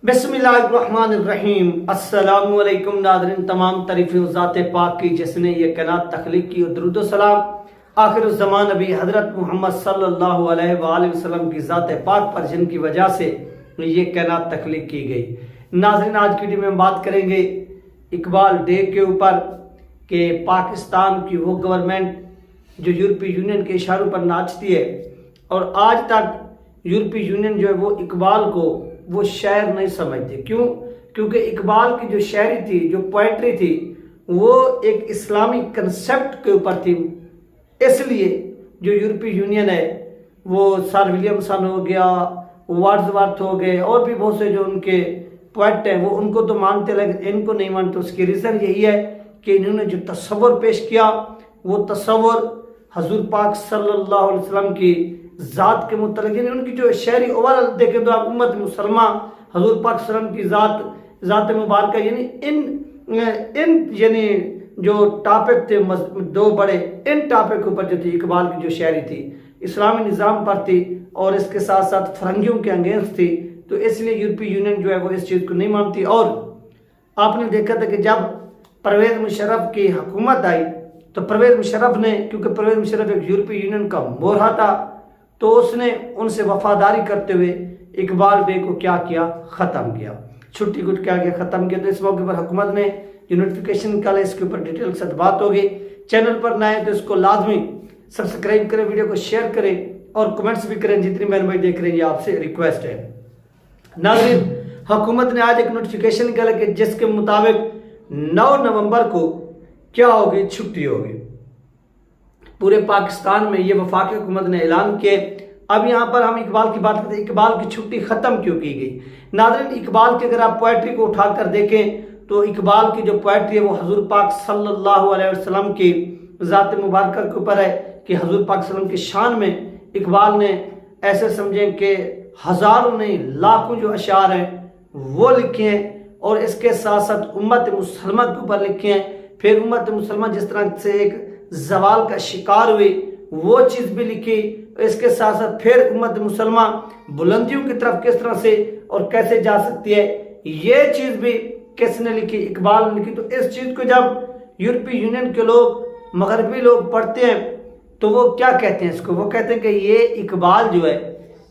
बिस्मिल्लाहिर्रहमानिर्रहीम। अस्सलामुअलैकुम नाज़रीन, तमाम तारीफ़ें ज़ात पाक की जिसने ये कायनात तख्लीक की और दुरूद व सलाम आखिर ज़मान नबी हज़रत मोहम्मद सल्लल्लाहु अलैहि वसल्लम की ज़ात पाक पर जिनकी वजह से ये कायनात तख्लीक की गई। नाज़रीन, आज की वीडियो में हम बात करेंगे इकबाल डे के ऊपर कि पाकिस्तान की वो गवर्नमेंट जो यूरोपीय यूनियन के इशारों पर नाचती है और आज तक यूरोपीय यूनियन जो है वो इकबाल को वो शायर नहीं समझते। क्यों? क्योंकि इकबाल की जो शायरी थी, जो पोएट्री थी, वो एक इस्लामी कंसेप्ट के ऊपर थी। इसलिए जो यूरोपीय यूनियन है वो सर विलियमसन हो गया, वर्ड्सवर्थ हो गए और भी बहुत से जो उनके पोएट हैं वो उनको तो मानते, लेकिन इनको नहीं मानते। उसकी रीज़न यही है कि इन्होंने जो तस्वर पेश किया वो तस्वर हजूर पाक सल्लल्लाहु अलैहि वसल्लम की ज़ात के मुतल्लिक़, यानी उनकी जो शायरी ओवरऑल देखें तो आप उम्मत मुसलमा हजूर पाक सल्लम की ज़ात मुबारक, यानी इन यानी जो टॉपिक थे दो बड़े, इन टॉपिक के ऊपर जो थी इकबाल की जो शायरी थी इस्लामी निज़ाम पर थी और इसके साथ साथ फरंगियों के अगेंस्ट थी। तो इसलिए यूरोपीय यूनियन जो है वो इस चीज़ को नहीं मानती। और आपने देखा था कि जब परवेज़ मुशर्रफ की हुकूमत आई तो परवेज़ मुशर्रफ ने, क्योंकि परवेज़ मुशर्रफ एक यूरोपीय यूनियन का मोहरा था, तो उसने उनसे वफादारी करते हुए इकबाल डे को क्या किया, ख़त्म किया, छुट्टी को क्या किया, ख़त्म किया। तो इस मौके पर हुकूमत ने जो नोटिफिकेशन निकाला इसके ऊपर डिटेल के साथ बात होगी। चैनल पर नए हैं तो इसको लाजमी सब्सक्राइब करें, वीडियो को शेयर करें और कमेंट्स भी करें। जितनी बहन भाई देख रहे हैं ये आपसे रिक्वेस्ट है। नाज़रीन, हुकूमत ने आज एक नोटिफिकेशन निकाला कि जिसके मुताबिक 9 नवंबर को क्या होगी, छुट्टी होगी पूरे पाकिस्तान में। ये वफाकी हुकूमत ने ऐलान किए। अब यहाँ पर हम इकबाल की बात करते हैं, इकबाल की छुट्टी ख़त्म क्यों की गई। नाज़रीन, इकबाल की अगर आप पोएट्री को उठाकर देखें तो इकबाल की जो पोएट्री है वो हजूर पाक सल्लल्लाहु अलैहि वसल्लम की ज़ात मुबारक के ऊपर है कि हजूर पाक सल्लम की शान में इकबाल ने ऐसे समझें कि हज़ारों नहीं लाखों जो अशार हैं वो लिखे हैं और इसके साथ साथ उम्मत मुसलमा के ऊपर लिखे हैं। फिर उम्मत मुसलमा जिस तरह से एक जवाल का शिकार हुई वो चीज़ भी लिखी। इसके साथ साथ फिर उम्मत मुसलमा बुलंदियों की तरफ किस तरह से और कैसे जा सकती है ये चीज़ भी किसने लिखी, इकबाल ने लिखी। तो इस चीज़ को जब यूरोपीय यूनियन के लोग, मगरबी लोग पढ़ते हैं तो वो क्या कहते हैं, इसको वो कहते हैं कि ये इकबाल जो है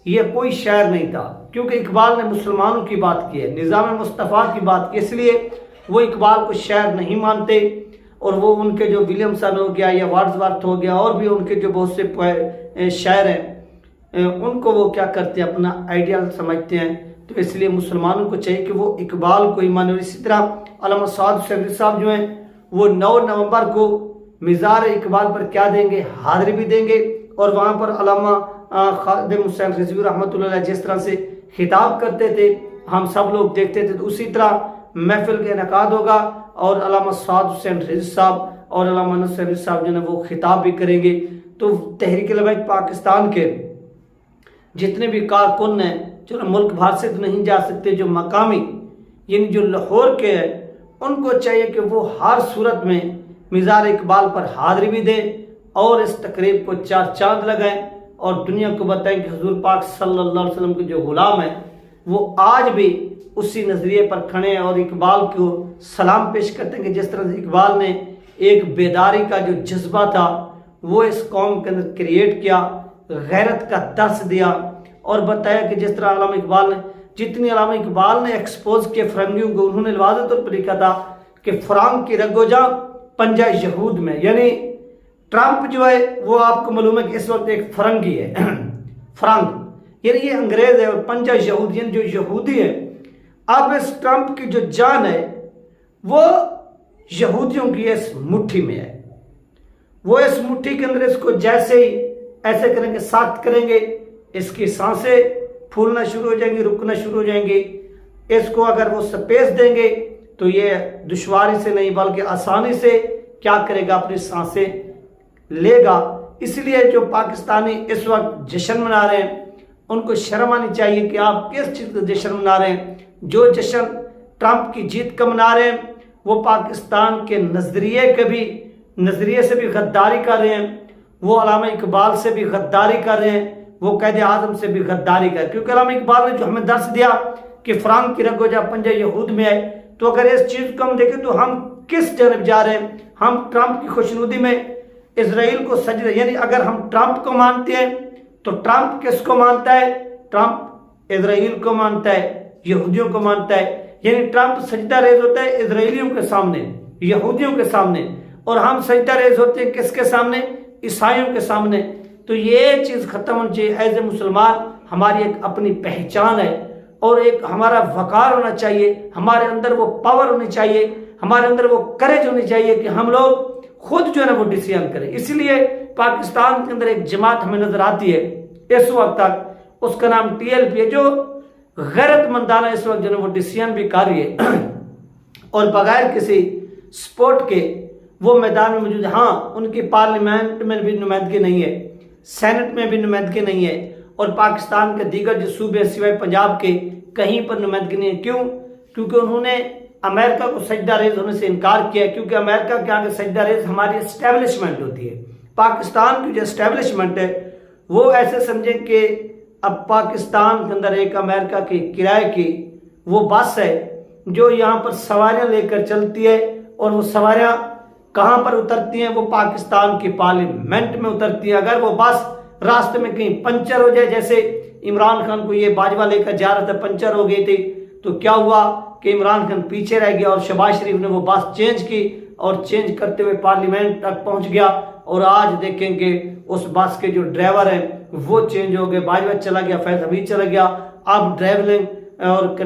ये कोई शायर नहीं था, क्योंकि इकबाल ने मुसलमानों की बात की है, निज़ाम मुस्तफ़ा की बात की, इसलिए वो इकबाल को शायर नहीं मानते। और वो उनके जो विलियमसन हो गया या वर्ड्सवर्थ हो गया और भी उनके जो बहुत से शायर हैं उनको वो क्या करते हैं, अपना आइडियल समझते हैं। तो इसलिए मुसलमानों को चाहिए कि वो इकबाल को ही माने। इसी तरह अल्लामा साद हुसैन साहब जो हैं वो 9 नवंबर को मिज़ार इकबाल पर क्या देंगे, हाज़िरी भी देंगे और वहाँ पर अल्लामा खादिम हुसैन रिज़वी रहमतुल्लाह अलैह जिस तरह से खिताब करते थे हम सब लोग देखते थे, तो उसी तरह महफिल का इनेकाद होगा और अल्लामा साद हुसैन रिज़वी साहब और अल्लामा नसर रिज़वी साहब जो है वो खिताब भी करेंगे। तो तहरीक लबैक पाकिस्तान के जितने भी कारकुन हैं, चलो मुल्क भर से तो नहीं जा सकते, जो मकामी यानी जो लाहौर के हैं उनको चाहिए कि वो हर सूरत में मिज़ार इकबाल पर हाज़िरी भी दें और इस तकरीब को 4 चांद लगाएं और दुनिया को बताएं कि हुज़ूर पाक सल्लल्लाहु अलैहि वसल्लम के जो गुलाम हैं वो आज भी उसी नज़रिए पर खड़े हैं और इकबाल को सलाम पेश करते हैं कि जिस तरह से इकबाल ने एक बेदारी का जो जज्बा था वो इस कौम के अंदर क्रिएट किया, गैरत का दर्स दिया और बताया कि जिस तरह अल्लामा इकबाल ने, जितनी अल्लामा इकबाल ने एक्सपोज किए फरंगियों को, उन्होंने वाज़ेह तौर पर लिखा था कि फरांग की रगोजा पंजा यहूद में, यानी ट्रंप जो है वो आपको मालूम है कि इस वक्त एक फरंगी है फरंग यानी ये अंग्रेज है और पंजा यहूद यानी जो यहूदी है। अब इस ट्रंप की जो जान है वो यहूदियों की इस मुट्ठी में है, वो इस मुट्ठी के अंदर इसको जैसे ही ऐसे करेंगे, सख्त करेंगे, इसकी सांसें फूलना शुरू हो जाएंगी, रुकना शुरू हो जाएंगी। इसको अगर वो स्पेस देंगे तो ये दुश्वारी से नहीं बल्कि आसानी से क्या करेगा, अपनी सांसें लेगा। इसलिए जो पाकिस्तानी इस वक्त जश्न मना रहे हैं उनको शर्म आनी चाहिए कि आप किस चीज़ का जश्न मना रहे हैं। जो जश्न ट्रंप की जीत का मना रहे हैं वो पाकिस्तान के नज़रिए से भी गद्दारी कर रहे हैं, वो अल्लामा इकबाल से भी गद्दारी कर रहे हैं, वो कैद आज़म से भी गद्दारी कर, क्योंकि अल्लामा इकबाल ने जो हमें दर्स दिया कि फ्रांक की रगो जा पंजा यहूद में है। तो अगर इस चीज को हम देखें तो हम किस जानब जा रहे हैं? हम ट्रंप की खुशनुदी में इसराइल को सजदे, यानी अगर हम ट्रंप को मानते हैं तो ट्रंप किसको मानता है? ट्रंप इसराइल को मानता है, यहूदियों को मानता है। यानी ट्रंप सजदा रेज होता है इसराइलियों के सामने, यहूदियों के सामने, और हम सजदा रेज होते हैं किसके सामने? ईसाइयों के सामने। तो ये चीज खत्म होनी चाहिए। एज ए मुसलमान हमारी एक अपनी पहचान है और एक हमारा वकार होना चाहिए, हमारे अंदर वो पावर होनी चाहिए, हमारे अंदर वो करेज होनी चाहिए कि हम लोग खुद जो है ना वो डिसीजन करें। इसलिए पाकिस्तान के अंदर एक जमात हमें नजर आती है इस वक्त तक, उसका नाम TLP है, जो गैरतमंदाना इस वक्त जो है वो डिसीजन भी कर रही है और बगैर किसी सपोर्ट के वो मैदान में मौजूद है। हाँ, उनकी पार्लियामेंट में भी नुमाइंदगी नहीं है, सेनेट में भी नुमाइंदगी नहीं है, और पाकिस्तान के दीगर जो सूबे सिवाय पंजाब के कहीं पर नुमाइंदगी नहीं है। क्यों? क्योंकि उन्होंने अमेरिका को सजदा रेज होने से इनकार किया, क्योंकि अमेरिका के आगे सजदा रेज हमारी एस्टेब्लिशमेंट होती है। पाकिस्तान की जो एस्टेब्लिशमेंट है वो ऐसे समझें कि अब पाकिस्तान के अंदर एक अमेरिका की किराए की वो बस है जो यहाँ पर सवारियां लेकर चलती है, और वो सवारियां कहाँ पर उतरती हैं? वो पाकिस्तान की पार्लियामेंट में उतरती है। अगर वो बस रास्ते में कहीं पंचर हो जाए, जैसे इमरान खान को ये बाजवा लेकर जा रहा था, पंचर हो गई थी, तो क्या हुआ कि इमरान खान पीछे रह गया और शहबाज शरीफ ने वो बस चेंज की, और चेंज करते हुए पार्लियामेंट तक पहुंच गया। और आज देखेंगे उस बस के जो ड्राइवर हैं वो चेंज हो गए, बाजवा चला गया, फैज हबीब चला गया, अब ड्राइविंग और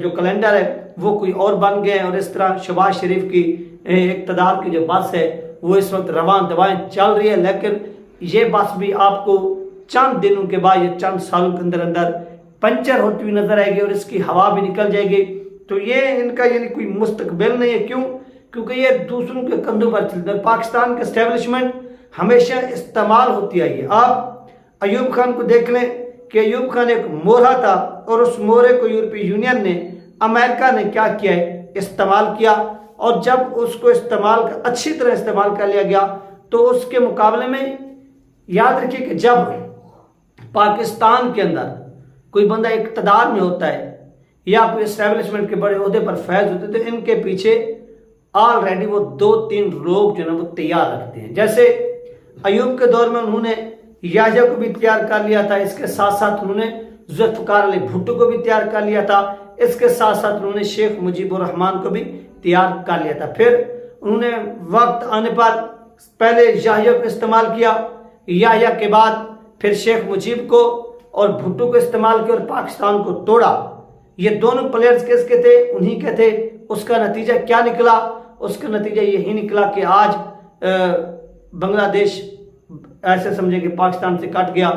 जो कैलेंडर है वो कोई और बन गए। और इस तरह शहबाज शरीफ की इक़्तिदार की जो बस है वो इस वक्त रवान दवाएं चल रही है, लेकिन ये बस भी आपको चंद दिनों के बाद, ये चंद सालों के अंदर अंदर पंचर होती हुई नजर आएगी और इसकी हवा भी निकल जाएगी। तो ये इनका यानी कोई मुस्तकबिल नहीं है। क्यों? क्योंकि ये दूसरों के कंधों पर चलते हैं। पाकिस्तान की एस्टेब्लिशमेंट हमेशा इस्तेमाल होती आई है। आप अयूब खान को देख लें कि अयूब खान एक मोहरा था, और उस मोहरे को यूरोपीय यूनियन ने, अमेरिका ने क्या किया है? इस्तेमाल किया। और जब उसको अच्छी तरह इस्तेमाल कर लिया गया तो उसके मुकाबले में याद रखिए कि जब पाकिस्तान के अंदर कोई बंदा इक़्तिदार में होता है या कोई एस्टेब्लिशमेंट के बड़े ओहदे पर फैज होते, तो इनके पीछे ऑलरेडी वो 2-3 लोग जो है वो तैयार रखते हैं। जैसे अयूब के दौर में उन्होंने याहिया को भी तैयार कर लिया था, इसके साथ साथ उन्होंने जुल्फ़िकार अली भुट्टो को भी तैयार कर लिया था, इसके साथ साथ उन्होंने शेख मुजीबुर रहमान को भी तैयार कर लिया था। फिर उन्होंने वक्त आने पर पहले याहिया को इस्तेमाल किया, याहिया के बाद फिर शेख मुजीब को और भुट्टो को इस्तेमाल किया और पाकिस्तान को तोड़ा। ये दोनों प्लेयर्स किसके थे? उन्हीं के थे। उसका नतीजा क्या निकला? उसका नतीजा यही निकला कि आज बांग्लादेश ऐसे समझे कि पाकिस्तान से कट गया।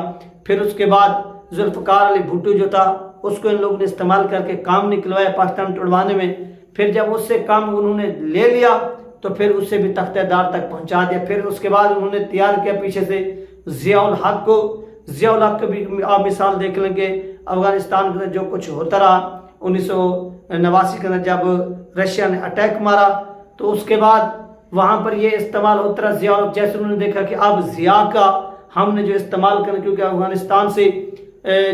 फिर उसके बाद जुल्फ़िकार अली भुट्टो जो था उसको इन लोगों ने इस्तेमाल करके काम निकलवाया पाकिस्तान तोड़वाने में। फिर जब उससे काम उन्होंने ले लिया तो फिर उससे भी तख्तेदार तक पहुंचा दिया। फिर उसके बाद उन्होंने तैयार किया पीछे से ज़ियाउल हक को। ज़ियाउल हक को भी आप मिसाल देख लेंगे, अफगानिस्तान के अंदर जो कुछ होता रहा 1989 के अंदर जब रशिया ने अटैक मारा, तो उसके बाद वहां पर ये इस्तेमाल होता रहा ज़िया। जैसे उन्होंने देखा कि अब ज़िया का हमने जो इस्तेमाल करना, क्योंकि अफगानिस्तान से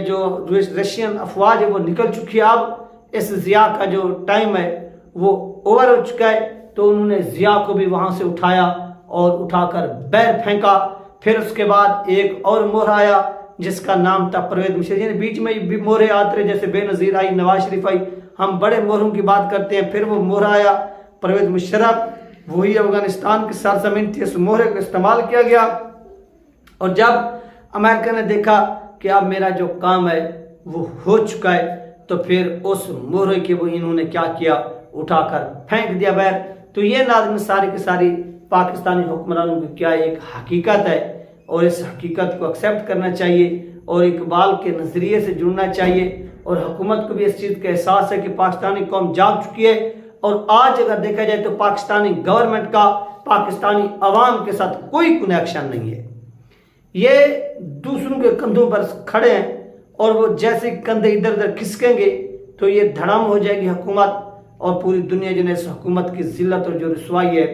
जो रशियन अफवाज है वो निकल चुकी है, अब इस ज़िया का जो टाइम है वो ओवर हो चुका है। तो उन्होंने ज़िया को भी वहां से उठाया और उठाकर बैर फेंका। फिर उसके बाद एक और मोहरा आया जिसका नाम था परवेज मुशर्रफ। यानी बीच में भी मोहरे आते रहे, जैसे बेनज़ीर आई, नवाज शरीफ आई, हम बड़े मोहरों की बात करते हैं। फिर वो मोहरा आया परवेज मुशर्रफ, वही अफगानिस्तान की सरजमीन थी, उस मोहरे को इस्तेमाल किया गया। और जब अमेरिका ने देखा कि अब मेरा जो काम है वो हो चुका है, तो फिर उस मोहरे के वो इन्होंने क्या किया, उठाकर फेंक दिया बैर। तो ये नाज़रीन सारी की सारी पाकिस्तानी हुक्मरानों की क्या एक हकीकत है, और इस हकीकत को एक्सेप्ट करना चाहिए और इकबाल के नज़रिए से जुड़ना चाहिए। और हुकूमत को भी इस चीज़ का एहसास है कि पाकिस्तानी कौम जाग चुकी है। और आज अगर देखा जाए तो पाकिस्तानी गवर्नमेंट का पाकिस्तानी अवाम के साथ कोई कनेक्शन नहीं है। ये दूसरों के कंधों पर खड़े हैं, और वो जैसे कंधे इधर उधर खिसकेंगे तो ये धड़ाम हो जाएगी हुकूमत, और पूरी दुनिया जिन्हें इस हुकूमत की जिल्लत और जो रसवाई है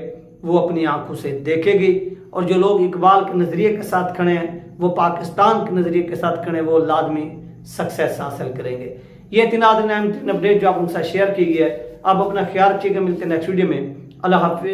वो अपनी आंखों से देखेगी। और जो लोग इकबाल के नज़रिए के साथ खड़े हैं, वो पाकिस्तान के नज़रिए के साथ खड़े हैं, वो लाजमी सक्सेस हासिल करेंगे। ये थी नाज़रीन अपडेट जो आप उनके साथ शेयर की गई है। आप अपना ख्याल रखिएगा, मिलते हैं नेक्स्ट वीडियो में। अल्लाह हाफिज़।